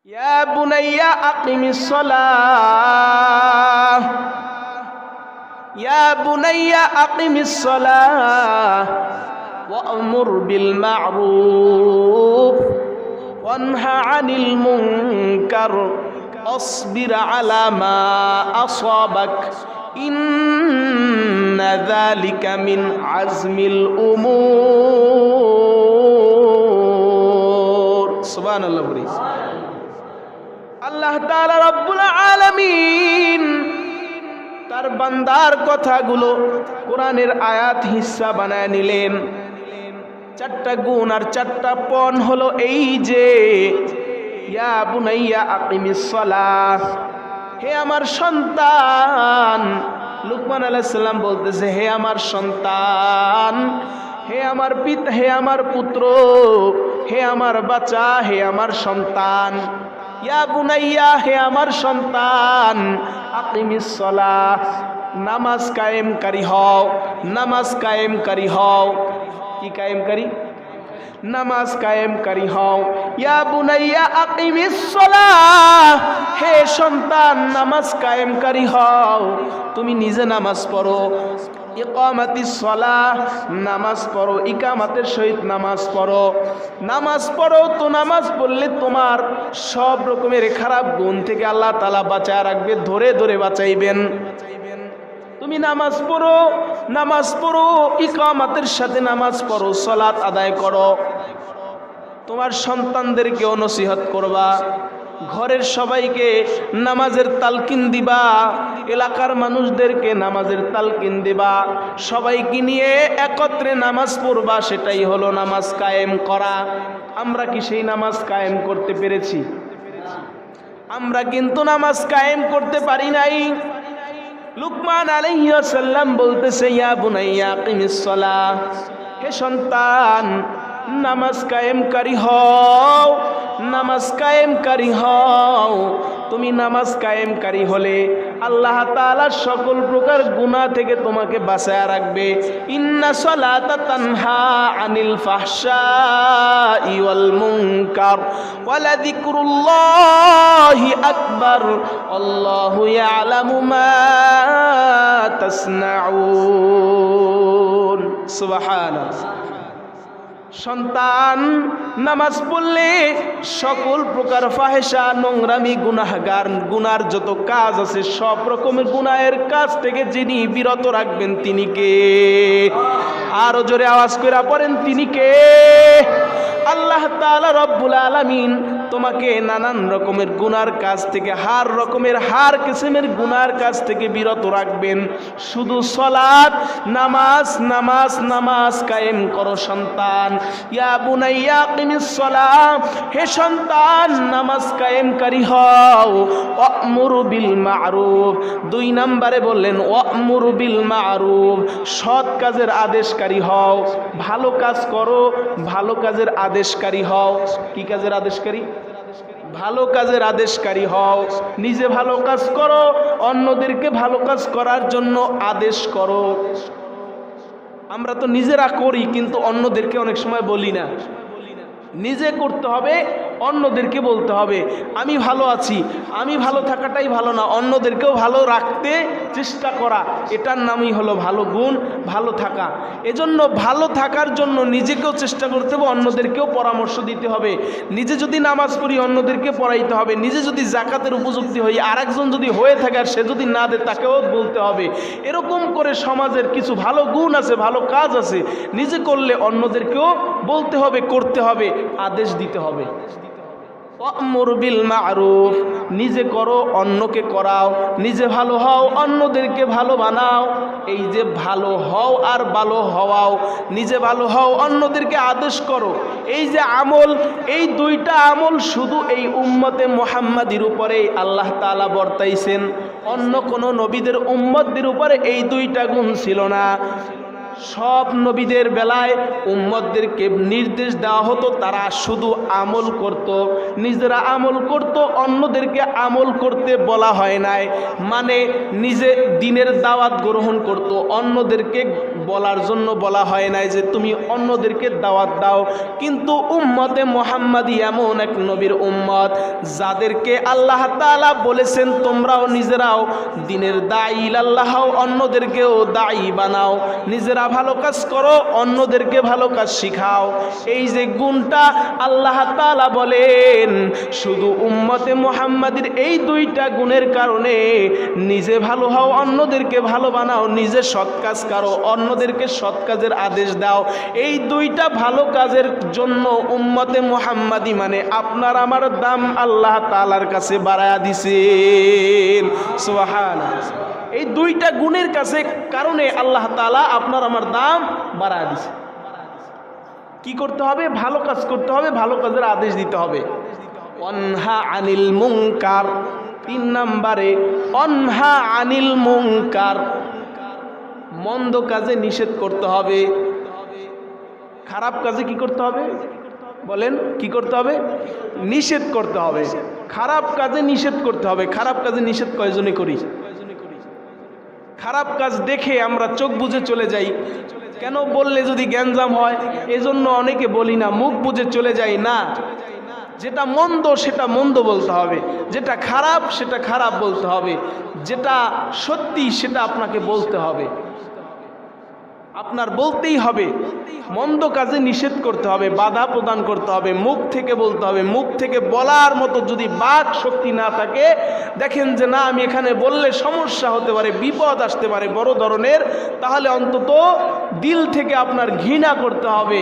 يا بني أقم الصلاة يا بني أقم الصلاة وأمر بالمعروف وانه عن المنكر اصبر على ما أصابك إن ذلك من عزم الأمور سبحان الله بريس আল্লাহ তাআলা রব্বুল আলামিন তার বান্দার কথাগুলো কোরআনের আয়াত হিস্সা বানায় নিলেন। চারটা গুণ আর চারটা পণ হলো এই যে ইয়া বুনাইয়া আকিমিস সালাহ, হে আমার সন্তান। লুকমান আলাইহিস সালাম বলতেছে, হে আমার সন্তান, হে আমার পিতা, হে আমার পুত্র, হে আমার বাচ্চা, হে আমার সন্তান। ইয়া বুনাইয়া, হে আমার সন্তান, আকিমিস সালাহ, নামাজ কায়েমকারী হও, নামাজ কায়েমকারী হও। কি কায়েমকারী? নামাজ কায়েমকারী হও। ইয়া বুনাইয়া আকিমিস সালাহ, হে সন্তান নামাজ কায়েমকারী হও। তুমি নিজে নামাজ পড়ো। ইকামাতিস সালাহ, নামাজ পড়ো, ইকামাতের সহিত নামাজ পড়ো। নামাজ পড়ো তো নামাজ পড়লে তোমার সব রকমের খারাপ গুণ থেকে আল্লাহ তাআলা বাঁচায় রাখবে, ধরে ধরে বাঁচাইবেন। তুমি নামাজ পড়ো, নামাজ পড়ো, ইকামাতের সাথে নামাজ পড়ো, সালাত আদায় করো। তোমার সন্তানদেরকেও নসিহত করবা, ঘরের সবাইকে নামাজের তালকিন দিবা, এলাকার মানুষদেরকে নামাজের তালকিন দিবা, সবাইকে নিয়ে একত্রে নামাজ পড়বা। সেটাই হলো নামাজ কায়েম করা। আমরা কি সেই নামাজ কায়েম করতে পেরেছি? আমরা কিন্তু নামাজ কায়েম করতে পারি নাই। লুকমান আলাইহিস সালাম বলতেছে, ইয়া বুনাইয়া আকিমিস সালাহ, হে সন্তান নামাজ কায়েমকারী হও, নামাজ কায়েমকারী হও। তুমি নামাজ কায়েমকারী হলে আল্লাহ তাআলা সকল প্রকার গুনাহ থেকে তোমাকে বাঁচায় রাখবে। ইন্না সালাতা তানহা আনিল ফাহশাই ওয়াল মুনকার ওয়া লাযিকরুল্লাহি আকবার আল্লাহু ইয়ালামু মা তাসনাউন। সুবহানাল্লাহ। সন্তান নামাজ পড়লে সকল প্রকার ফাহেসা, নোংরামি, গুনার যত কাজ আছে সব রকমের গুনাহের কাজ থেকে যিনি বিরত রাখবেন তিনি কে? আরো জোরে আওয়াজ করে পড়েন, তিনি কে? আল্লাহ তাআলা রব্বুল আলামিন তোমাকে নানান রকমের গুনার কাজ থেকে, হার কিসিমের গুনার কাজ থেকে বিরত রাখবেন। শুধু সালাত, নামাজ, নামাজ, নামাজ কায়েম করো সন্তান। ইয়া বুনাইয়া আকিমিস সালাহ, হে সন্তান নামাজ কায়েমকারী হও। ওয়া'মুরু বিল মা'রুফ, 2 নম্বরে বললেন ওয়া'মুরু বিল মা'রুফ, সৎ কাজের আদেশকারী হও। ভালো কাজ করো, ভালো কাজের আদেশকারী হও। কি কাজের আদেশকারী? ভালো কাজের আদেশকারী হও। নিজে ভালো কাজ করো, অন্যদেরকে ভালো কাজ করার জন্য আদেশ করো। আমরা তো নিজেরা করি কিন্তু অন্যদেরকে অনেক সময় বলি না। নিজে করতে হবে, অন্যদেরকে বলতে হবে আমি ভালো আছি। আমি ভালো থাকাটাই ভালো না, অন্যদেরকেও ভালো রাখতে চেষ্টা করা, এটার নামই হলো ভালো গুণ, ভালো থাকা। এজন্য ভালো থাকার জন্য নিজেকেও চেষ্টা করতে হবে, অন্যদেরকেও পরামর্শ দিতে হবে। নিজে যদি নামাজ পড়ি অন্যদেরকে পড়াইতে হবে। নিজে যদি জাকাতের উপযুক্ত হই, আরেকজন যদি হয়ে থাকে আর সে যদি না দেয় তাকেও বলতে হবে। এরকম করে সমাজের কিছু ভালো গুণ আছে, ভালো কাজ আছে, নিজে করলে অন্যদেরকেও বলতে হবে, করতে হবে, আদেশ দিতে হবে। ওয়া'মুর বিল মা'রুফ, নিজে করো, অন্যকে করাও। নিজে ভালো হও, অন্যদেরকে ভালো বানাও। এই যে ভালো হও আর ভালো হওয়াও, নিজে ভালো হও, অন্যদেরকে আদেশ করো। এই যে আমল, এই 2টা আমল শুধু এই উম্মতে মুহাম্মাদির উপরে আল্লাহ তাআলা বর্তাইছেন। অন্য কোন নবীদের উম্মতদের উপরে এই 2টা গুণ ছিল না। সব নবীদের বেলায় উম্মতদেরকে নির্দেশ দেওয়া হতো, তারা শুধু আমল করত, নিজেরা আমল করত, অন্যদেরকে আমল করতে বলা হয় নাই। মানে নিজে দ্বীনের দাওয়াত গ্রহণ করত, অন্যদেরকে বলার জন্য বলা হয় নাই যে তুমি অন্যদেরকে দাওয়াত দাও। কিন্তু উম্মতে মুহাম্মাদি এমন এক নবীর উম্মত যাদেরকে আল্লাহ তাআলা বলেছেন তোমরাও নিজেরাও দ্বীনের দাঈ ইলাল্লাহ, অন্যদেরকেও দাঈ বানাও, নিজেরা ভালো কাজ করো, অন্যদেরকে ভালো কাজ শিখাও। এই যে গুণটা আল্লাহ তাআলা বলেন শুধু উম্মতে মুহাম্মাদির এই দুইটা গুণের কারণে, নিজে ভালো হও, অন্যদেরকে ভালো বানাও, নিজে সৎ কাজ করো, অন্যদেরকে সৎ কাজের আদেশ দাও। এই দুইটা ভালো কাজের জন্য উম্মতে মুহাম্মাদি মানে আপনার আমার দাম আল্লাহ তাআলার কাছে বাড়ায়া দিছেন। সুবহানাল্লাহ। এই দুইটা গুণের কারণে আল্লাহ তাআলা আপনার আমার দাম বাড়ায়া দিছে। কি করতে হবে? ভালো কাজ করতে হবে, ভালো কাজের আদেশ দিতে হবে। অনহা আনিল মুনকার, 3 নম্বরে অনহা আনিল মুনকার, মন্দ কাজে নিষেধ করতে হবে। খারাপ কাজে কি করতে হবে বলেন? কি করতে হবে? নিষেধ করতে হবে। খারাপ কাজে নিষেধ করতে হবে। খারাপ কাজে নিষেধ কয়জনে করি? খারাপ কাজ দেখে আমরা চোখ বুজে চলে যাই, কেন বললে যদি গ্যাঞ্জাম হয়, এজন্য অনেকে বলি না, মুখ বুজে চলে যাই না। যেটা মন্দ সেটা মন্দ বলতে হবে, যেটা খারাপ সেটা খারাপ বলতে হবে, যেটা সত্যি সেটা আপনাকে বলতে হবে, আপনার বলতেই হবে। মন্দ কাজে নিষেধ করতে হবে, বাধা প্রদান করতে হবে, মুখ থেকে বলতে হবে। মুখ থেকে বলার মতো যদি বাক শক্তি না থাকে, দেখেন যে না আমি এখানে বললে সমস্যা হতে পারে, বিপদ আসতে পারে বড় ধরনের, তাহলে অন্তত দিল থেকে আপনার ঘৃণা করতে হবে,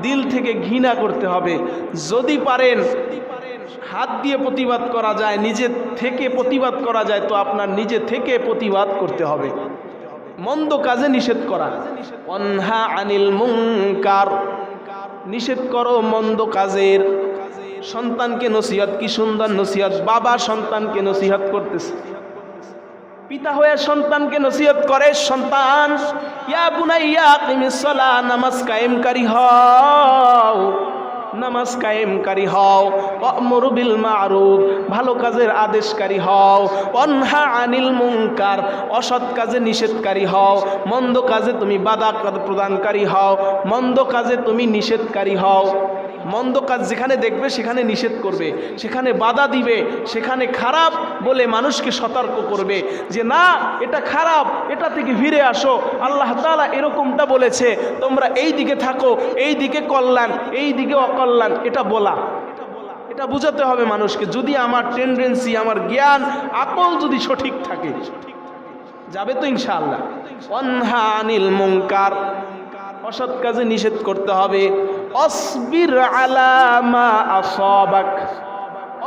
দিল থেকে ঘৃণা করতে হবে। যদি পারেন হাত দিয়ে প্রতিবাদ করা যায়, নিজে থেকে প্রতিবাদ করা যায়, তো আপনার নিজে থেকে প্রতিবাদ করতে হবে। মন্দ কাজে নিষেধ করা, অনহা আনিল মুনকার, নিষেধ করো মন্দ কাজের। সন্তানকে নসিহত, কি সুন্দর নসিহত! বাবা সন্তানকে নসিহত করতেছে, পিতা হয়ে সন্তানকে নসিহত করে, সন্তান ইয়া বুনাইয়া আকিমিস সালাহ, নামাজ কায়েমকারী হও, নামাজ কায়েমকারী হও, ওয়া'মুরু বিল মা'রুফ, ভালো কাজের আদেশকারী হও, ওয়ানহা আনিল মুনকার, অসৎ কাজে নিষেধকারী হও, মন্দ কাজে তুমি বাধা প্রদানকারী হও, মন্দ কাজে তুমি নিষেধকারী হও। মন্দ কাজ যেখানে দেখবে সেখানে নিষেধ করবে, সেখানে বাধা দিবে, সেখানে খারাপ বলে মানুষকে সতর্ক করবে যে না এটা খারাপ, এটা থেকে ফিরে আসো, আল্লাহ তাআলা এরকমটা বলেছে, তোমরা এই দিকে থাকো, এই দিকে কল্যাণ, এই দিকে অকল্যাণ, এটা বলা, এটা বুঝাতে হবে মানুষকে। যদি আমার টেন্ডেন্সি, আমার জ্ঞান আকল যদি সঠিক থাকে, যাবে তো ইনশাআল্লাহ। অনহা আনিল মুনকার, অসৎ কাজে নিষেধ করতে হবে। অসবির আলা মা আসাবাক,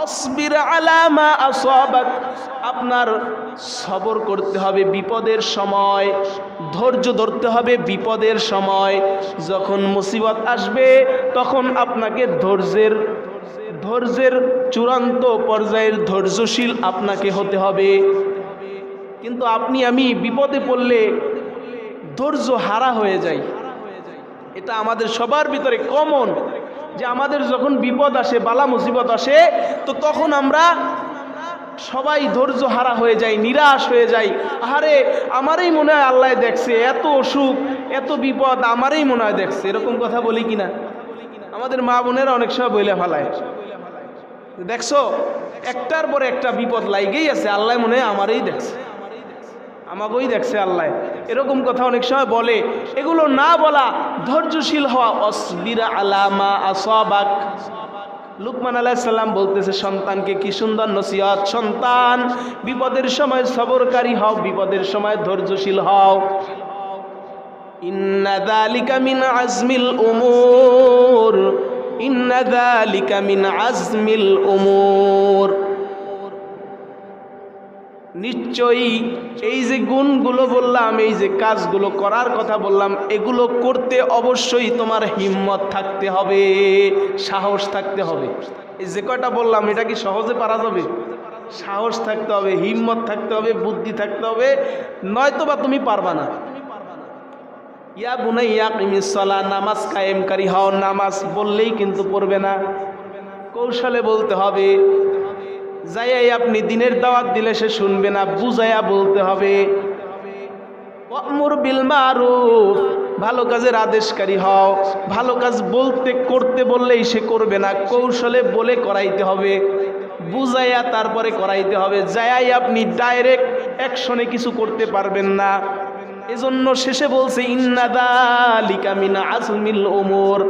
অসবির আলা মা আসাবাক, আপনার সবর করতে হবে বিপদের সময়, ধৈর্য ধরতে হবে বিপদের সময়। যখন মুসিবত আসবে তখন আপনাকে ধৈর্যের চূড়ান্ত পর্যায়ের ধৈর্যশীল আপনাকে হতে হবে। কিন্তু আপনি আমি বিপদে পড়লে ধৈর্য হারা হয়ে যাই, এটা আমাদের সবার ভিতরে কমন, যে আমাদের যখন বিপদ আসে, বালা মুসিবত আসে, তো তখন আমরা সবাই ধৈর্য হারা হয়ে যাই, নিরাশ হয়ে যাই। আরে আমারই মনে হয় আল্লাহ দেখছে, এত অসুখ এত বিপদ আমারই মনে হয় দেখছে, এরকম কথা বলি কিনা? আমাদের মা বোনেরা অনেক সময় বইলে ফেলায়, দেখছো একটার পরে একটা বিপদ লাইগেই আছে, আল্লাহ মনে হয় আমারই দেখছে, আমাকেই দেখছে আল্লাহ, এরকম কথা অনেক সময় বলে। এগুলো না বলা, ধৈর্যশীল হওয়া। অসবির আলা মা আসাবাক, লুকমান আলাইহিস সালাম বলতেছে সন্তানকে, কি সুন্দর নসিহত! সন্তান বিপদের সময় সবরকারী হও, বিপদের সময় ধৈর্যশীল হও। ইন্না যালিকা মিন আজমিল উমুর, ইন্না যালিকা মিন আজমিল উমুর, নিশ্চয়ই এই যে গুণগুলো বললাম, এই যে কাজগুলো করার কথা বললাম, এগুলো করতে অবশ্যই তোমার হিম্মত থাকতে হবে, সাহস থাকতে হবে। এই যে কয়টা বললাম এটা কি সহজে পারা যাবে? সাহস থাকতে হবে, হিম্মত থাকতে হবে, বুদ্ধি থাকতে হবে, নয়তো বা তুমি পারবা না। ইয়া বুনাইয়া কিমিস সালাহ, নামাজ কায়েমকারী হও। নামাজ বললেই কিন্তু পড়বে না, কৌশলে বলতে হবে। যাইয়াই আপনি দিনের দাওয়াত দিলে সে শুনবে না, বুঝাইয়া বলতে হবে। ওয়ামুর বিল মারুফ, ভালো কাজের আদেশকারী হও। ভালো কাজ বলতে করতে বললেই সে করবে না, কৌশলে বলে করাইতে হবে, বুঝাইয়া তারপরে করাইতে হবে। যাইয়াই আপনি ডাইরেক্ট অ্যাকশনে কিছু করতে পারবেন না। এজন্য শেষে বলছে ইন্না যালিকা মিন আজমিল উমুর,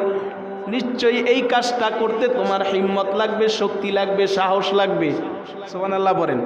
নিশ্চয়ই এই কাজটা করতে তোমার হিম্মত লাগবে, শক্তি লাগবে, সাহস লাগবে। সুবহানাল্লাহ বলেন।